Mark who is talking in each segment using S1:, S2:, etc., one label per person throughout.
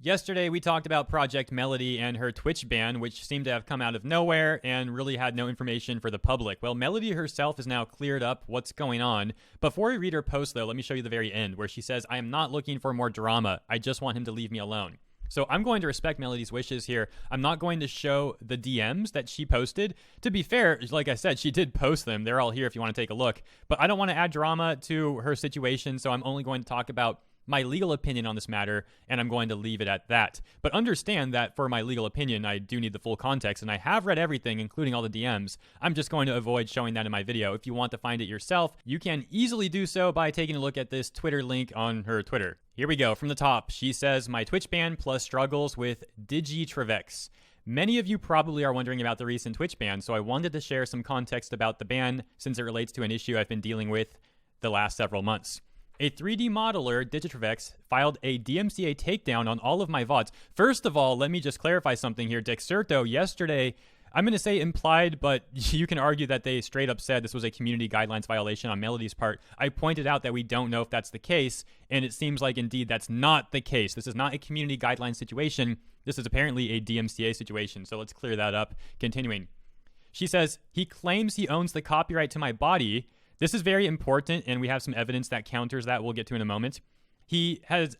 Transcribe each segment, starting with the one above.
S1: Yesterday, we talked about Projekt Melody and her Twitch ban, which seemed to have come out of nowhere and really had no information for the public. Well, Melody herself has now cleared up what's going on. Before we read her post, though, let me show you the very end, where she says, "I am not looking for more drama. I just want him to leave me alone." So I'm going to respect Melody's wishes here. I'm not going to show the DMs that she posted. To be fair, like I said, she did post them. They're all here if you want to take a look. But I don't want to add drama to her situation, so I'm only going to talk about my legal opinion on this matter, and I'm going to leave it at that. But understand that for my legal opinion, I do need the full context, and I have read everything, including all the DMs. I'm just going to avoid showing that in my video. If you want to find it yourself, you can easily do so by taking a look at this Twitter link on her Twitter. Here we go, from the top. She says, "My Twitch ban plus struggles with Digi-Trevex. Many of you probably are wondering about the recent Twitch ban, so I wanted to share some context about the ban since it relates to an issue I've been dealing with the last several months. A 3D modeler, Digi-Trevex, filed a DMCA takedown on all of my VODs." First of all, let me just clarify something here. Dexerto, yesterday, I'm going to say implied, but you can argue that they straight up said this was a community guidelines violation on Melody's part. I pointed out that we don't know if that's the case, and it seems like indeed that's not the case. This is not a community guidelines situation. This is apparently a DMCA situation, so let's clear that up. Continuing. She says, "He claims he owns the copyright to my body. This is very important, and we have some evidence that counters that we'll get to in a moment. He had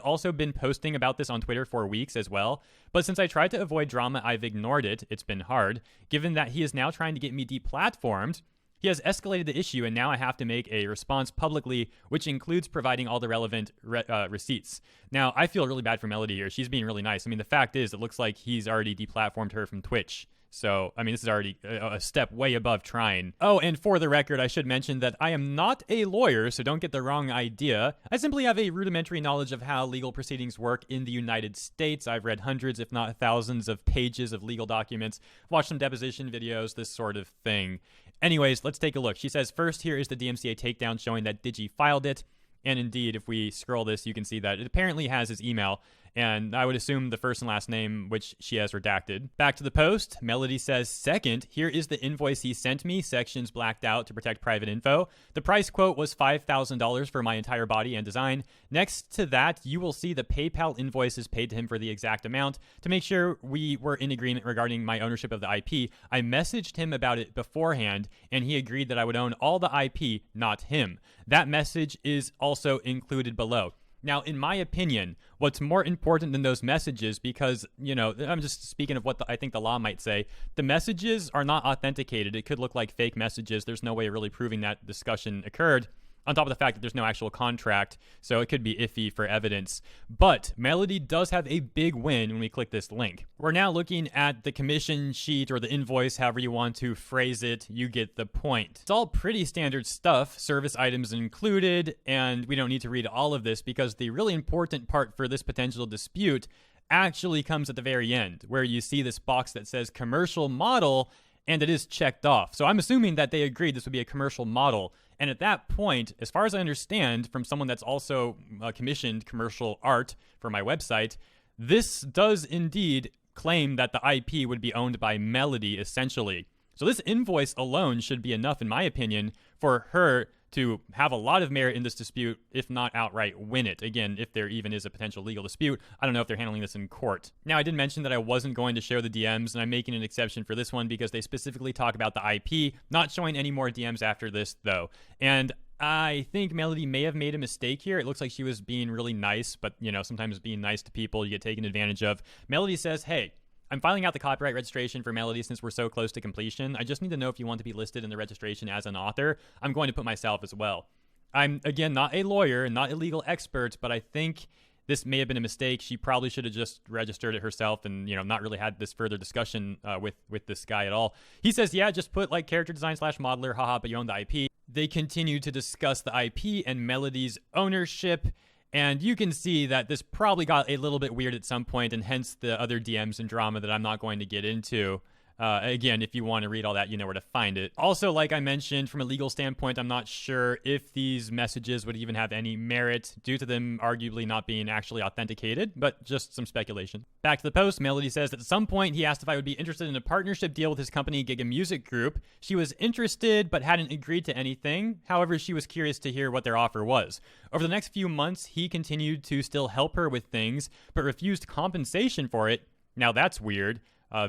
S1: also been posting about this on Twitter for weeks as well, but since I tried to avoid drama, I've ignored it. It's been hard. Given that he is now trying to get me deplatformed, he has escalated the issue, and now I have to make a response publicly, which includes providing all the relevant receipts." Now, I feel really bad for Melody here. She's being really nice. I mean, the fact is, it looks like he's already deplatformed her from Twitch. So, I mean, this is already a step way above trying. Oh, and for the record, I should mention that I am not a lawyer, so don't get the wrong idea. I simply have a rudimentary knowledge of how legal proceedings work in the United States. I've read hundreds, if not thousands, of pages of legal documents, watched some deposition videos, this sort of thing. Anyways, let's take a look. She says, first, here is the DMCA takedown showing that Digi filed it. And indeed, if we scroll this, you can see that it apparently has his email. And I would assume the first and last name, which she has redacted. Back to the post, Melody says, "Second, here is the invoice he sent me, sections blacked out to protect private info. The price quote was $5,000 for my entire body and design. Next to that, you will see the PayPal invoices paid to him for the exact amount. To make sure we were in agreement regarding my ownership of the IP, I messaged him about it beforehand, and he agreed that I would own all the IP, not him. That message is also included below." Now, in my opinion, what's more important than those messages, because, I'm just speaking of what I think the law might say, the messages are not authenticated. It could look like fake messages. There's no way of really proving that discussion occurred, on top of the fact that there's no actual contract, so it could be iffy for evidence. But Melody does have a big win when we click this link. We're now looking at the commission sheet or the invoice, however you want to phrase it. You get the point. It's all pretty standard stuff, service items included, and we don't need to read all of this because the really important part for this potential dispute actually comes at the very end, where you see this box that says commercial model, and it is checked off. So I'm assuming that they agreed this would be a commercial model. And at that point, as far as I understand from someone that's also commissioned commercial art for my website, this does indeed claim that the IP would be owned by Melody, essentially. So this invoice alone should be enough, in my opinion, for her to have a lot of merit in this dispute, if not outright win it. Again, if there even is a potential legal dispute, I don't know if they're handling this in court. Now, I did mention that I wasn't going to show the DMs, and I'm making an exception for this one because they specifically talk about the IP, not showing any more DMs after this, though. And I think Melody may have made a mistake here. It looks like she was being really nice, but, sometimes being nice to people, you get taken advantage of. Melody says, "Hey, I'm filing out the copyright registration for Melody since we're so close to completion. I just need to know if you want to be listed in the registration as an author. I'm going to put myself as well. I'm, again, not a lawyer and not a legal expert, but I think this may have been a mistake. She probably should have just registered it herself and, not really had this further discussion with this guy at all." He says, "Yeah, just put like character design / modeler, haha, but you own the IP." They continue to discuss the IP and Melody's ownership. And you can see that this probably got a little bit weird at some point, and hence the other DMs and drama that I'm not going to get into. Again, if you want to read all that, you know where to find it. Also, like I mentioned, from a legal standpoint, I'm not sure if these messages would even have any merit due to them arguably not being actually authenticated, but just some speculation. Back to the post, Melody says that at some point he asked if I would be interested in a partnership deal with his company, Giga Music Group. She was interested, but hadn't agreed to anything. However, she was curious to hear what their offer was. Over the next few months, he continued to still help her with things, but refused compensation for it. Now that's weird.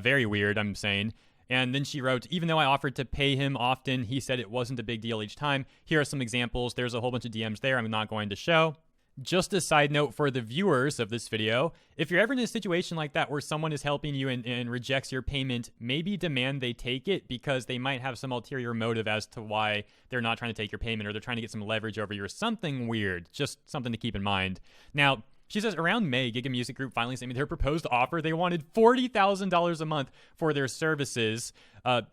S1: Very weird, I'm saying. And then she wrote, even though I offered to pay him often, he said it wasn't a big deal each time. Here are some examples. There's a whole bunch of DMs there I'm not going to show. Just a side note for the viewers of this video, if you're ever in a situation like that where someone is helping you and rejects your payment, maybe demand they take it because they might have some ulterior motive as to why they're not trying to take your payment, or they're trying to get some leverage over you or something weird. Just something to keep in mind. Now, she says, around May, Giga Music Group finally sent me their proposed offer. They wanted $40,000 a month for their services.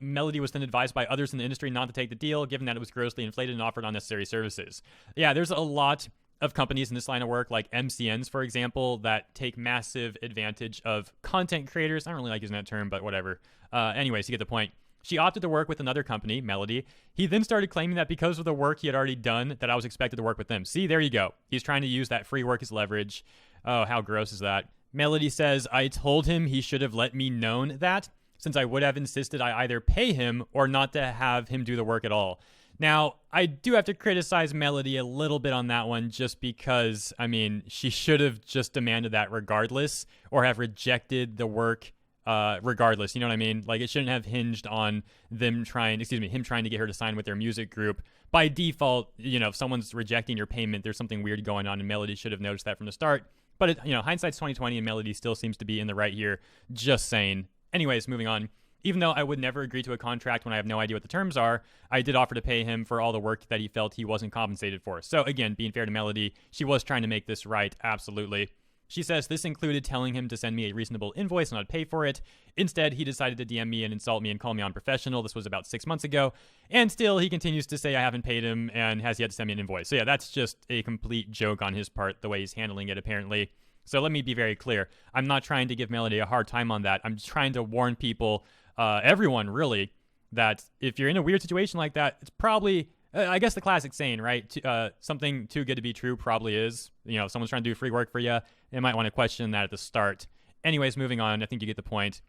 S1: Melody was then advised by others in the industry not to take the deal, given that it was grossly inflated and offered unnecessary services. Yeah, there's a lot of companies in this line of work, like MCNs, for example, that take massive advantage of content creators. I don't really like using that term, but whatever. Anyways, you get the point. She opted to work with another company, Melody. He then started claiming that because of the work he had already done, that I was expected to work with them. See, there you go. He's trying to use that free work as leverage. Oh, how gross is that? Melody says, I told him he should have let me known that, since I would have insisted I either pay him or not to have him do the work at all. Now, I do have to criticize Melody a little bit on that one, just because, I mean, she should have just demanded that regardless, or have rejected the work regardless, you know what I mean? Like, it shouldn't have hinged on him trying to get her to sign with their music group. By default, you know, if someone's rejecting your payment, there's something weird going on, and Melody should have noticed that from the start. But, hindsight's 20/20, and Melody still seems to be in the right here. Just saying. Anyways, moving on. Even though I would never agree to a contract when I have no idea what the terms are, I did offer to pay him for all the work that he felt he wasn't compensated for. So again, being fair to Melody, she was trying to make this right, absolutely. She says this included telling him to send me a reasonable invoice and I'd pay for it. Instead, he decided to DM me and insult me and call me unprofessional. This was about 6 months ago. And still, he continues to say I haven't paid him and has yet to send me an invoice. So yeah, that's just a complete joke on his part, the way he's handling it, apparently. So let me be very clear. I'm not trying to give Melody a hard time on that. I'm trying to warn people, everyone really, that if you're in a weird situation like that, it's probably... I guess the classic saying, right? Something too good to be true probably is. If someone's trying to do free work for you, they might want to question that at the start. Anyways, moving on. I think you get the point.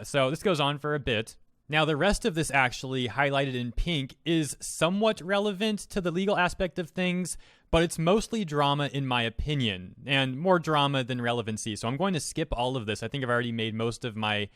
S1: So this goes on for a bit. Now, the rest of this actually highlighted in pink is somewhat relevant to the legal aspect of things, but it's mostly drama in my opinion, and more drama than relevancy. So I'm going to skip all of this. I think I've already made most of my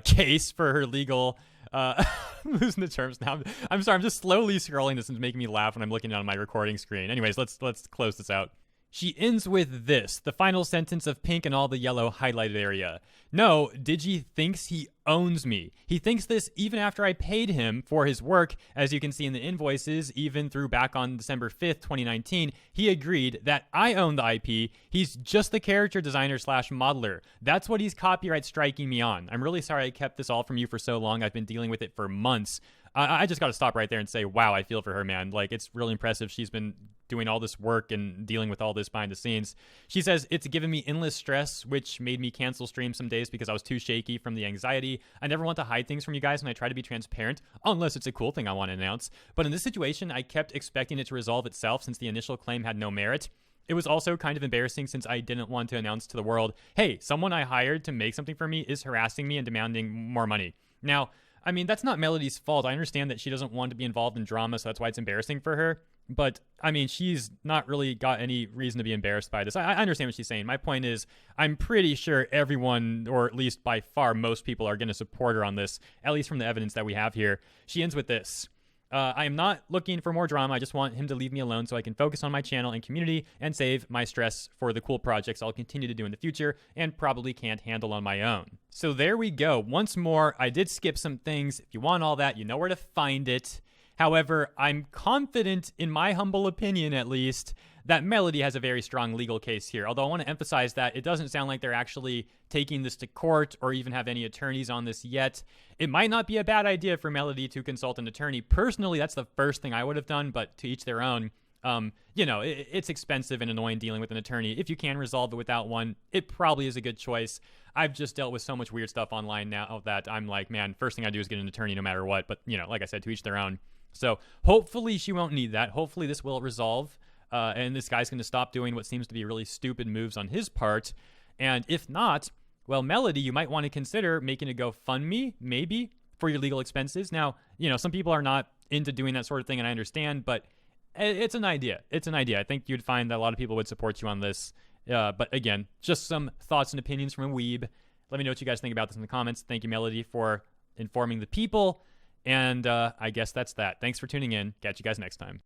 S1: case for her legal... I'm losing the terms now. I'm sorry. I'm just slowly scrolling this and it's making me laugh when I'm looking on my recording screen. Anyways, let's close this out. She ends with this, the final sentence of pink and all the yellow highlighted area. No, Digi thinks he owns me. He thinks this even after I paid him for his work. As you can see in the invoices, even through back on December 5th, 2019, he agreed that I own the IP. He's just the character designer / modeler. That's what he's copyright striking me on. I'm really sorry I kept this all from you for so long. I've been dealing with it for months. I just got to stop right there and say, wow, I feel for her, man. Like, it's really impressive. She's been doing all this work and dealing with all this behind the scenes. She says, it's given me endless stress, which made me cancel streams some days because I was too shaky from the anxiety. I never want to hide things from you guys, and I try to be transparent, unless it's a cool thing I want to announce. But in this situation, I kept expecting it to resolve itself since the initial claim had no merit. It was also kind of embarrassing since I didn't want to announce to the world, hey, someone I hired to make something for me is harassing me and demanding more money. Now, I mean, that's not Melody's fault. I understand that she doesn't want to be involved in drama, so that's why it's embarrassing for her. But, I mean, she's not really got any reason to be embarrassed by this. I understand what she's saying. My point is, I'm pretty sure everyone, or at least by far most people, are going to support her on this, at least from the evidence that we have here. She ends with this. I am not looking for more drama. I just want him to leave me alone so I can focus on my channel and community and save my stress for the cool projects I'll continue to do in the future and probably can't handle on my own. So there we go. Once more, I did skip some things. If you want all that, you know where to find it. However, I'm confident, in my humble opinion at least, that Melody has a very strong legal case here. Although I want to emphasize that it doesn't sound like they're actually taking this to court or even have any attorneys on this yet. It might not be a bad idea for Melody to consult an attorney. Personally, that's the first thing I would have done, but to each their own. It's expensive and annoying dealing with an attorney. If you can resolve it without one, it probably is a good choice. I've just dealt with so much weird stuff online now that I'm like, man, first thing I do is get an attorney no matter what. But, like I said, to each their own. So hopefully she won't need that. Hopefully this will resolve. And this guy's going to stop doing what seems to be really stupid moves on his part. And if not, well, Melody, you might want to consider making a GoFundMe, maybe, for your legal expenses. Now, some people are not into doing that sort of thing, and I understand, but it's an idea. It's an idea. I think you'd find that a lot of people would support you on this. But again, just some thoughts and opinions from a weeb. Let me know what you guys think about this in the comments. Thank you, Melody, for informing the people. And I guess that's that. Thanks for tuning in. Catch you guys next time.